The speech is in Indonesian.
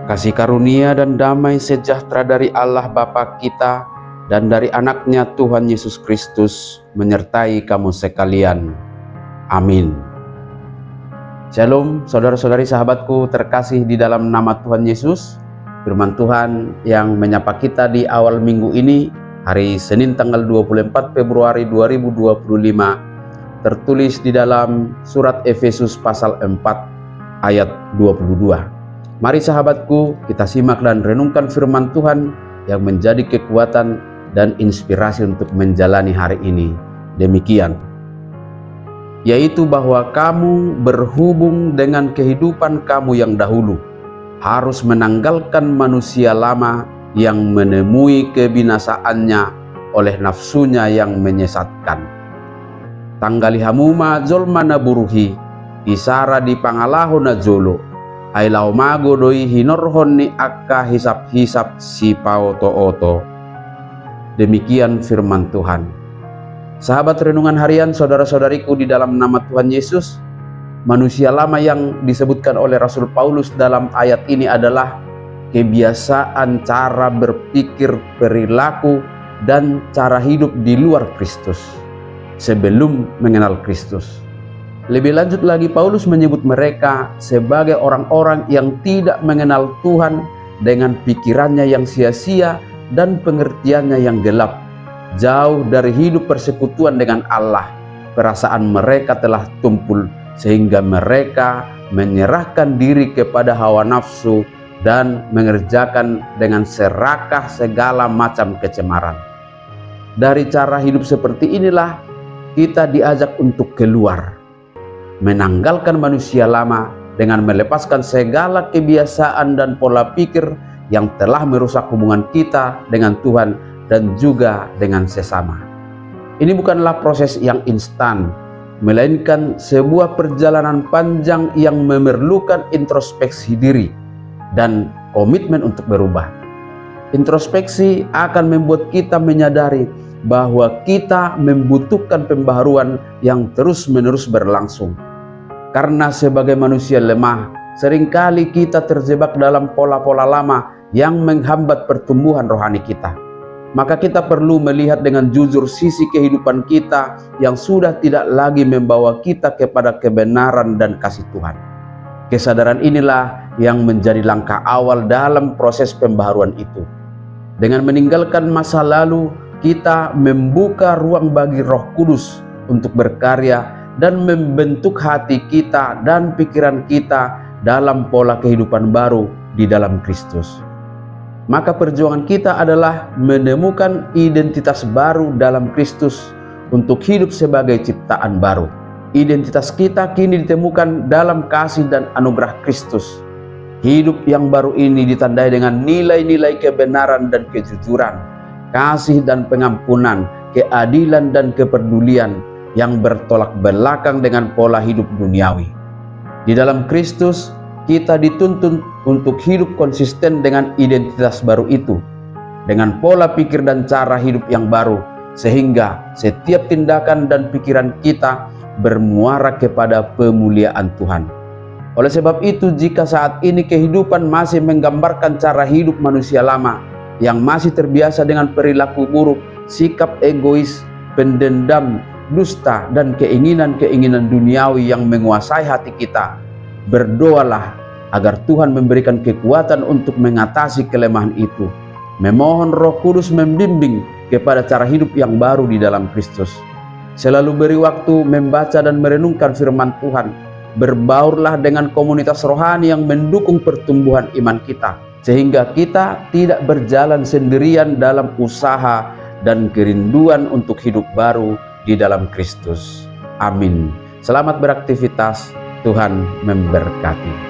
Kasih karunia dan damai sejahtera dari Allah Bapa kita dan dari anaknya Tuhan Yesus Kristus menyertai kamu sekalian. Amin. Shalom saudara-saudari sahabatku terkasih di dalam nama Tuhan Yesus. Firman Tuhan yang menyapa kita di awal minggu ini, hari Senin tanggal 24 Februari 2025, tertulis di dalam surat Efesus pasal 4 ayat 22. Mari sahabatku, kita simak dan renungkan firman Tuhan yang menjadi kekuatan dan inspirasi untuk menjalani hari ini. Demikian, yaitu bahwa kamu berhubung dengan kehidupan kamu yang dahulu, harus menanggalkan manusia lama yang menemui kebinasaannya oleh nafsunya yang menyesatkan. Tanggali hamuma zolmana buruhi, isara di pangalaho na jolo, ailau mago doi hinorhon ni akka hisap-hisap si pauto-oto. Demikian firman Tuhan. Sahabat renungan harian, saudara-saudariku di dalam nama Tuhan Yesus, manusia lama yang disebutkan oleh Rasul Paulus dalam ayat ini adalah kebiasaan cara berpikir, perilaku, dan cara hidup di luar Kristus sebelum mengenal Kristus. Lebih lanjut lagi, Paulus menyebut mereka sebagai orang-orang yang tidak mengenal Tuhan dengan pikirannya yang sia-sia dan pengertiannya yang gelap. Jauh dari hidup persekutuan dengan Allah, perasaan mereka telah tumpul sehingga mereka menyerahkan diri kepada hawa nafsu dan mengerjakan dengan serakah segala macam kecemaran. Dari cara hidup seperti inilah kita diajak untuk keluar, menanggalkan manusia lama dengan melepaskan segala kebiasaan dan pola pikir yang telah merusak hubungan kita dengan Tuhan dan juga dengan sesama. Ini bukanlah proses yang instan, melainkan sebuah perjalanan panjang yang memerlukan introspeksi diri dan komitmen untuk berubah. Introspeksi akan membuat kita menyadari bahwa kita membutuhkan pembaharuan yang terus-menerus berlangsung. Karena sebagai manusia lemah, seringkali kita terjebak dalam pola-pola lama yang menghambat pertumbuhan rohani kita. Maka kita perlu melihat dengan jujur sisi kehidupan kita yang sudah tidak lagi membawa kita kepada kebenaran dan kasih Tuhan. Kesadaran inilah yang menjadi langkah awal dalam proses pembaharuan itu. Dengan meninggalkan masa lalu, kita membuka ruang bagi Roh Kudus untuk berkarya dan membentuk hati kita dan pikiran kita dalam pola kehidupan baru di dalam Kristus. Maka perjuangan kita adalah menemukan identitas baru dalam Kristus untuk hidup sebagai ciptaan baru. Identitas kita kini ditemukan dalam kasih dan anugerah Kristus. Hidup yang baru ini ditandai dengan nilai-nilai kebenaran dan kejujuran, kasih dan pengampunan, keadilan dan kepedulian yang bertolak belakang dengan pola hidup duniawi. Di dalam Kristus, kita dituntun untuk hidup konsisten dengan identitas baru itu, dengan pola pikir dan cara hidup yang baru, sehingga setiap tindakan dan pikiran kita bermuara kepada pemuliaan Tuhan. Oleh sebab itu, jika saat ini kehidupan masih menggambarkan cara hidup manusia lama yang masih terbiasa dengan perilaku buruk, sikap egois, pendendam, dusta, dan keinginan-keinginan duniawi yang menguasai hati kita, berdoalah agar Tuhan memberikan kekuatan untuk mengatasi kelemahan itu. Memohon Roh Kudus membimbing kepada cara hidup yang baru di dalam Kristus. Selalu beri waktu membaca dan merenungkan firman Tuhan. Berbaurlah dengan komunitas rohani yang mendukung pertumbuhan iman kita, sehingga kita tidak berjalan sendirian dalam usaha dan kerinduan untuk hidup baru di dalam Kristus. Amin. Selamat beraktivitas. Tuhan memberkati.